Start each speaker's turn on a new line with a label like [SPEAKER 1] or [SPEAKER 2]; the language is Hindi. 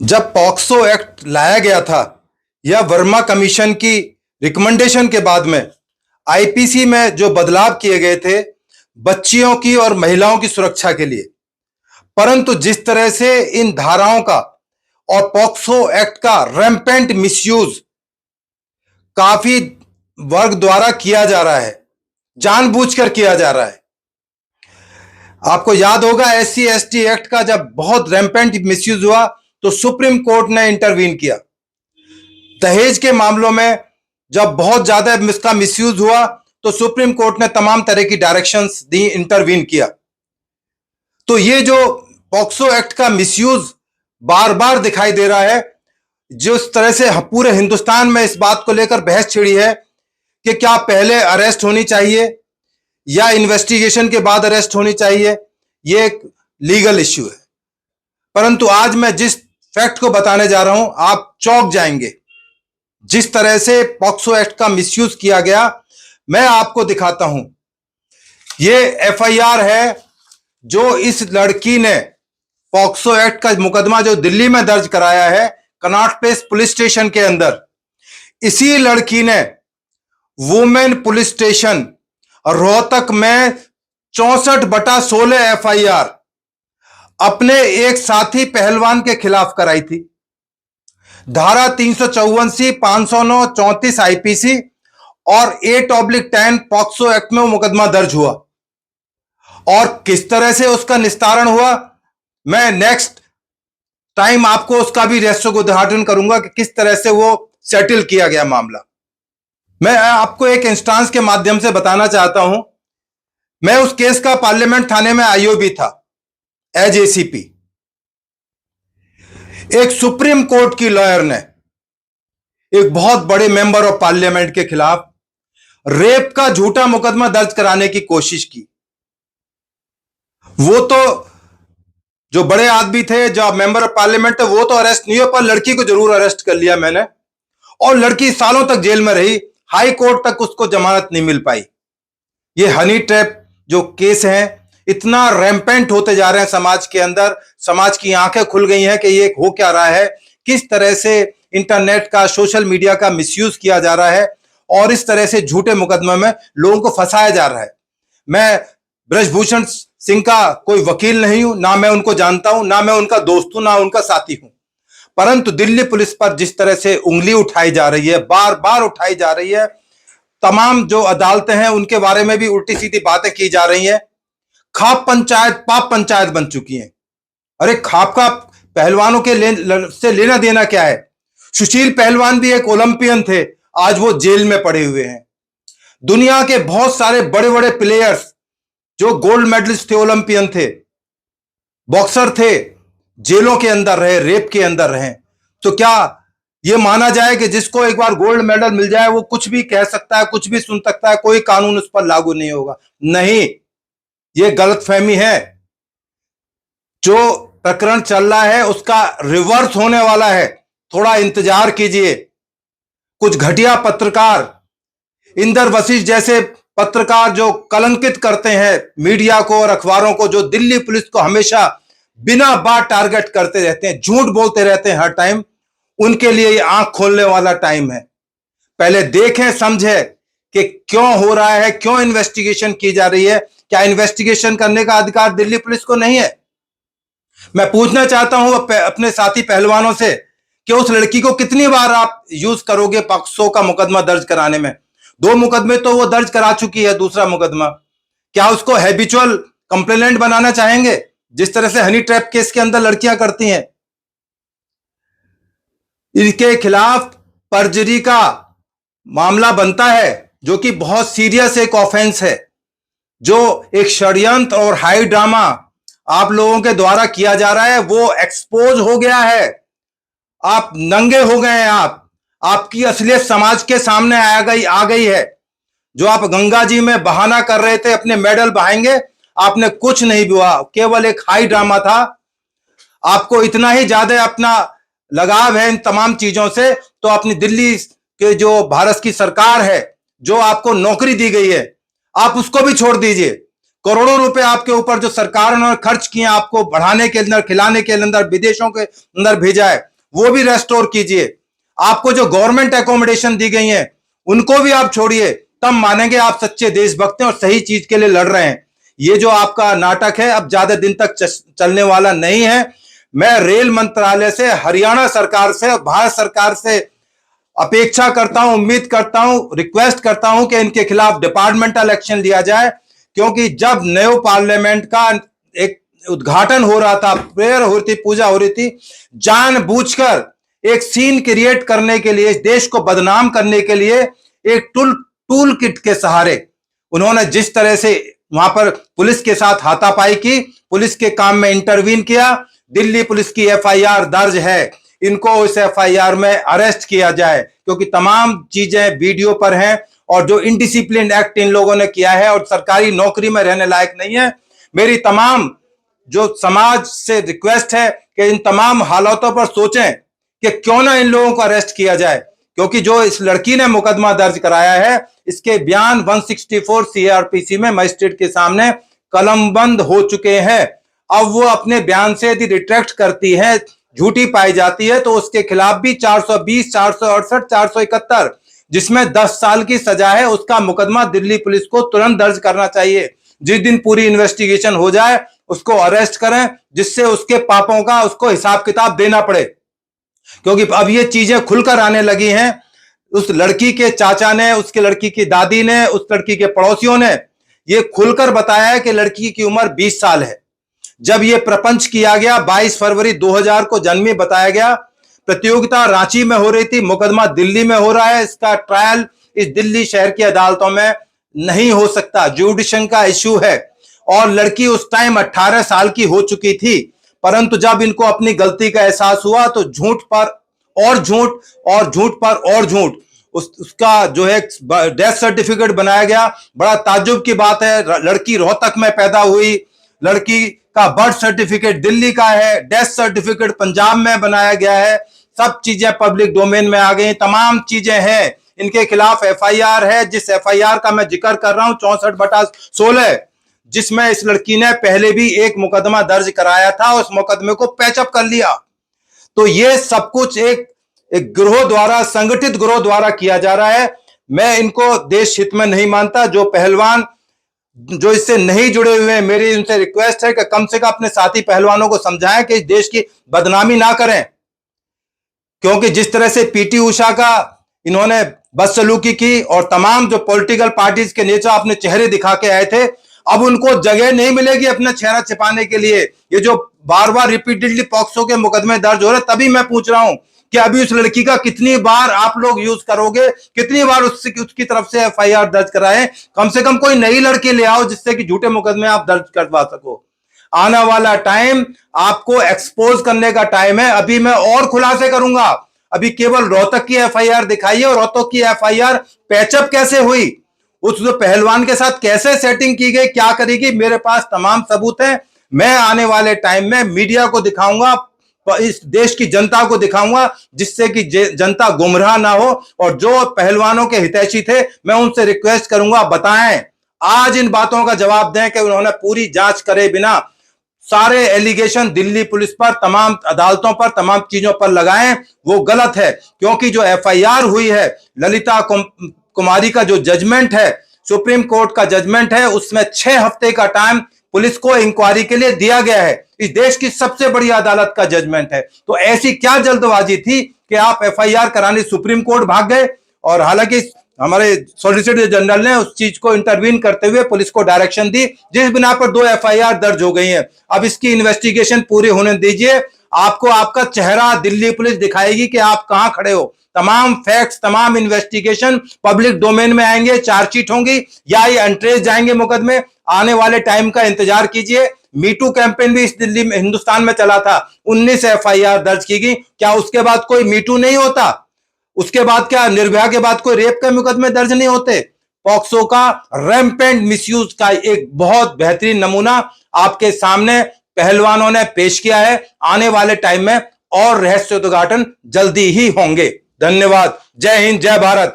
[SPEAKER 1] जब पॉक्सो एक्ट लाया गया था या वर्मा कमीशन की रिकमेंडेशन के बाद में आईपीसी में जो बदलाव किए गए थे बच्चियों की और महिलाओं की सुरक्षा के लिए, परंतु जिस तरह से इन धाराओं का और पॉक्सो एक्ट का रैम्पेंट मिसयूज काफी वर्ग द्वारा किया जा रहा है, जानबूझकर किया जा रहा है। आपको याद होगा एससी एसटी एक्ट का जब बहुत रैम्पेंट मिसयूज हुआ तो सुप्रीम कोर्ट ने इंटरवीन किया। दहेज के मामलों में जब बहुत ज्यादा इसका मिसयूज हुआ तो सुप्रीम कोर्ट ने तमाम तरह की डायरेक्शंस दी, इंटरवीन किया। तो ये जो पॉक्सो एक्ट का मिसयूज बार बार दिखाई दे रहा है, जिस तरह से पूरे हिंदुस्तान में इस बात को लेकर बहस छिड़ी है कि क्या पहले अरेस्ट होनी चाहिए या इन्वेस्टिगेशन के बाद अरेस्ट होनी चाहिए, ये एक लीगल इश्यू है। परंतु आज मैं जिस फैक्ट को बताने जा रहा हूं आप चौंक जाएंगे। जिस तरह से पॉक्सो एक्ट का मिसयूज किया गया मैं आपको दिखाता हूं। ये एफआईआर है जो इस लड़की ने पॉक्सो एक्ट का मुकदमा जो दिल्ली में दर्ज कराया है कनॉट प्लेस पुलिस स्टेशन के अंदर। इसी लड़की ने वुमेन पुलिस स्टेशन रोहतक में 64/16 एफआईआर अपने एक साथी पहलवान के खिलाफ कराई थी। धारा 354C, 509, 34 आईपीसी और 8/10 पॉक्सो एक्ट में वो मुकदमा दर्ज हुआ। और किस तरह से उसका निस्तारण हुआ मैं नेक्स्ट टाइम आपको उसका भी रहस्य को उद्घाटन करूंगा कि किस तरह से वो सेटल किया गया मामला। मैं आपको एक इंस्टांस के माध्यम से बताना चाहता हूं। मैं उस केस का पार्लियामेंट थाने में आईओ भी था एज एसीपी। एक सुप्रीम कोर्ट की लॉयर ने एक बहुत बड़े मेंबर ऑफ पार्लियामेंट के खिलाफ रेप का झूठा मुकदमा दर्ज कराने की कोशिश की। वो तो जो बड़े आदमी थे, जो मेंबर ऑफ पार्लियामेंट थे, वो तो अरेस्ट नहीं हो, पर लड़की को जरूर अरेस्ट कर लिया मैंने और लड़की सालों तक जेल में रही। हाई कोर्ट तक उसको जमानत नहीं मिल पाई। ये हनी ट्रैप जो केस हैं इतना रैम्पेंट होते जा रहे हैं समाज के अंदर। समाज की आंखें खुल गई हैं कि ये हो क्या रहा है, किस तरह से इंटरनेट का, सोशल मीडिया का मिसयूज किया जा रहा है और इस तरह से झूठे मुकदमे में लोगों को फंसाया जा रहा है। मैं ब्रजभूषण सिंह का कोई वकील नहीं हूं, ना मैं उनको जानता हूं, ना मैं उनका दोस्त हूं, ना उनका साथी हूं, परंतु दिल्ली पुलिस पर जिस तरह से उंगली उठाई जा रही है, बार बार उठाई जा रही है, तमाम जो अदालतें हैं उनके बारे में भी उल्टी सीधी बातें की जा रही हैं। खाप पंचायत पाप पंचायत बन चुकी है। अरे खाप का पहलवानों के से लेना देना क्या है? सुशील पहलवान भी एक ओलंपियन थे, आज वो जेल में पड़े हुए हैं। दुनिया के बहुत सारे बड़े बड़े प्लेयर्स जो गोल्ड मेडलिस्ट थे, ओलंपियन थे, बॉक्सर थे, जेलों के अंदर रहे, रेप के अंदर रहे। तो क्या यह माना जाए कि जिसको एक बार गोल्ड मेडल मिल जाए वो कुछ भी कह सकता है, कुछ भी सुन सकता है, कोई कानून उस पर लागू नहीं होगा? नहीं, ये गलतफहमी है। जो प्रकरण चल रहा है उसका रिवर्स होने वाला है, थोड़ा इंतजार कीजिए। कुछ घटिया पत्रकार, इंदर वशिष्ठ जैसे पत्रकार जो कलंकित करते हैं मीडिया को और अखबारों को, जो दिल्ली पुलिस को हमेशा बिना बात टारगेट करते रहते हैं, झूठ बोलते रहते हैं हर टाइम, उनके लिए ये आंख खोलने वाला टाइम है। पहले देखें, समझें कि क्यों हो रहा है, क्यों इन्वेस्टिगेशन की जा रही है। क्या इन्वेस्टिगेशन करने का अधिकार दिल्ली पुलिस को नहीं है? मैं पूछना चाहता हूं अपने साथी पहलवानों से कि उस लड़की को कितनी बार आप यूज करोगे पॉक्सो का मुकदमा दर्ज कराने में? 2 मुकदमे तो वो दर्ज करा चुकी है, दूसरा मुकदमा। क्या उसको हैबिचुअल कंप्लेनेंट बनाना चाहेंगे जिस तरह से हनी ट्रैप केस के अंदर लड़कियां करती हैं? इनके खिलाफ परजरी का मामला बनता है जो कि बहुत सीरियस एक ऑफेंस है, जो एक षड्यंत्र और हाई ड्रामा आप लोगों के द्वारा किया जा रहा है वो एक्सपोज हो गया है। आप नंगे हो गए हैं, आपकी असलियत समाज के सामने आ गई है। जो आप गंगा जी में बहाना कर रहे थे अपने मेडल बहाएंगे, आपने कुछ नहीं हुआ, केवल एक हाई ड्रामा था। आपको इतना ही ज्यादा अपना लगाव है इन तमाम चीजों से तो अपनी दिल्ली के जो भारत की सरकार है, जो आपको नौकरी दी गई है, आप उसको भी छोड़ दीजिए। करोड़ों रुपए आपके ऊपर जो सरकार ने खर्च किए आपको बढ़ाने के अंदर, खिलाने के अंदर, विदेशों के अंदर भेजा है, वो भी रेस्टोर कीजिए। आपको जो गवर्नमेंट एकोमोडेशन दी गई है उनको भी आप छोड़िए, तब मानेंगे आप सच्चे देशभक्त हैं और सही चीज के लिए लड़ रहे हैं। ये जो आपका नाटक है अब ज्यादा दिन तक चलने वाला नहीं है। मैं रेल मंत्रालय से, हरियाणा सरकार से, भारत सरकार से अपेक्षा करता हूं, उम्मीद करता हूं, रिक्वेस्ट करता हूं कि इनके खिलाफ डिपार्टमेंटल एक्शन लिया जाए। क्योंकि जब नए पार्लियामेंट का एक उद्घाटन हो रहा था, प्रेयर हो रही थी, पूजा हो रही थी, जानबूझकर एक सीन क्रिएट करने के लिए, देश को बदनाम करने के लिए एक टूल किट के सहारे उन्होंने जिस तरह से वहां पर पुलिस के साथ हाथापाई की, पुलिस के काम में इंटरवीन किया। दिल्ली पुलिस की एफआईआर दर्ज है, इनको इस एफआईआर में अरेस्ट किया जाए, क्योंकि तमाम चीजें वीडियो पर हैं और जो इनडिसिप्लिन एक्ट इन लोगों ने किया है और सरकारी नौकरी में रहने लायक नहीं है। मेरी तमाम जो समाज से रिक्वेस्ट है कि इन तमाम हालातों पर सोचें कि क्यों ना इन लोगों को अरेस्ट किया जाए, क्योंकि जो इस लड़की ने मुकदमा दर्ज कराया है इसके बयान 164 सीआरपीसी में मजिस्ट्रेट के सामने कलमबंद हो चुके हैं। अब वो अपने बयान से यदि रिट्रैक्ट करती है, झूठी पाई जाती है, तो उसके खिलाफ भी 420, 468, 471 जिसमें 10 साल की सजा है, उसका मुकदमा दिल्ली पुलिस को तुरंत दर्ज करना चाहिए। जिस दिन पूरी इन्वेस्टिगेशन हो जाए उसको अरेस्ट करें, जिससे उसके पापों का उसको हिसाब किताब देना पड़े। क्योंकि अब ये चीजें खुलकर आने लगी हैं। उस लड़की के चाचा ने, उसके लड़की की दादी ने, उस लड़की के पड़ोसियों ने ये खुलकर बताया है कि लड़की की उम्र 20 साल है। जब ये प्रपंच किया गया 22 फरवरी 2000 को जन्मी बताया गया। प्रतियोगिता रांची में हो रही थी, मुकदमा दिल्ली में हो रहा है। इसका ट्रायल इस दिल्ली शहर की अदालतों में नहीं हो सकता, जुडिशन का इश्यू है। और लड़की उस टाइम 18 साल की हो चुकी थी, परंतु जब इनको अपनी गलती का एहसास हुआ तो झूठ पर और झूठ और झूठ पर और झूठ, उसका जो है डेथ सर्टिफिकेट बनाया गया। बड़ा ताज्जुब की बात है, लड़की रोहतक में पैदा हुई, लड़की का बर्थ सर्टिफिकेट दिल्ली का है, डेथ सर्टिफिकेट पंजाब में बनाया गया है। सब चीजें पब्लिक डोमेन में आ गई, तमाम चीजें हैं। इनके खिलाफ एफआईआर है, जिस एफआईआर का मैं जिक्र कर रहा हूं 64/16, जिसमें इस लड़की ने पहले भी एक मुकदमा दर्ज कराया था, उस मुकदमे को पैचअप कर लिया। तो ये सब कुछ एक गिरोह द्वारा, संगठित गिरोह द्वारा किया जा रहा है। मैं इनको देश हित में नहीं मानता। जो पहलवान जो इससे नहीं जुड़े हुए हैं, मेरी उनसे रिक्वेस्ट है कि कम से कम अपने साथी पहलवानों को समझाएं कि इस देश की बदनामी ना करें। क्योंकि जिस तरह से पीटी उषा का इन्होंने बदसलूकी की और तमाम जो पॉलिटिकल पार्टीज के नेता अपने चेहरे दिखा के आए थे, अब उनको जगह नहीं मिलेगी अपना चेहरा छिपाने के लिए। ये जो बार बार रिपीटेडली पॉक्सो के मुकदमे दर्ज हो रहे, तभी मैं पूछ रहा हूं कि अभी उस लड़की का कितनी बार आप लोग यूज करोगे, कितनी बार उसकी तरफ से एफआईआर दर्ज कराएं। कम से कम कोई नई लड़की ले आओ जिससे कि झूठे मुकदमे आप दर्ज करवा सको। आने वाला टाइम आपको एक्सपोज करने का टाइम है। अभी मैं और खुलासे करूंगा। अभी केवल रोहतक की एफआईआर दिखाई है, और रोहतक की एफआईआर पैचअप कैसे हुई, उस पहलवान के साथ कैसे सेटिंग की गई, क्या करेगी, मेरे पास तमाम सबूत हैं। मैं आने वाले टाइम में मीडिया को दिखाऊंगा, इस देश की जनता को दिखाऊंगा, जिससे कि जनता गुमराह ना हो। और जो पहलवानों के हितैषी थे, मैं उनसे रिक्वेस्ट करूंगा, बताएं, आज इन बातों का जवाब दें कि उन्होंने पूरी जांच करे बिना सारे एलिगेशन दिल्ली पुलिस पर, तमाम अदालतों पर, तमाम चीजों पर लगाएं। वो गलत है। क्योंकि जो एफआईआर हुई है, ललिता कुमारी का जो जजमेंट है, सुप्रीम कोर्ट का जजमेंट है, उसमें 6 हफ्ते का टाइम पुलिस को इंक्वायरी के लिए दिया गया है। इस देश की सबसे बड़ी अदालत का जजमेंट है। तो ऐसी क्या जल्दबाजी थी कि आप एफआईआर कराने सुप्रीम कोर्ट भाग गए। और हालांकि हमारे सॉलिसिटर जनरल ने उस चीज को इंटरवीन करते हुए पुलिस को डायरेक्शन दी, जिस बिना पर 2 एफआईआर दर्ज हो गई हैं। अब इसकी इन्वेस्टिगेशन पूरी होने दीजिए। आपको आपका चेहरा दिल्ली पुलिस दिखाएगी कि आप कहां खड़े हो। तमाम फैक्ट्स, तमाम इन्वेस्टिगेशन पब्लिक डोमेन में आएंगे, चार्जशीट होंगी या ये अनट्रेस जाएंगे मुकदमे। आने वाले टाइम का इंतजार कीजिए। मीटू कैंपेन भी इस दिल्ली में, हिंदुस्तान में चला था, 19 एफआईआर दर्ज की गई। क्या उसके बाद कोई मीटू नहीं होता? उसके बाद क्या निर्भया के बाद कोई रेप के मुकदमे दर्ज नहीं होते? पॉक्सो का रैम्पेंट मिसयूज का एक बहुत बेहतरीन नमूना आपके सामने पहलवानों ने पेश किया है। आने वाले टाइम में और रहस्य उद्घाटन जल्दी ही होंगे। धन्यवाद। जय हिंद, जय भारत।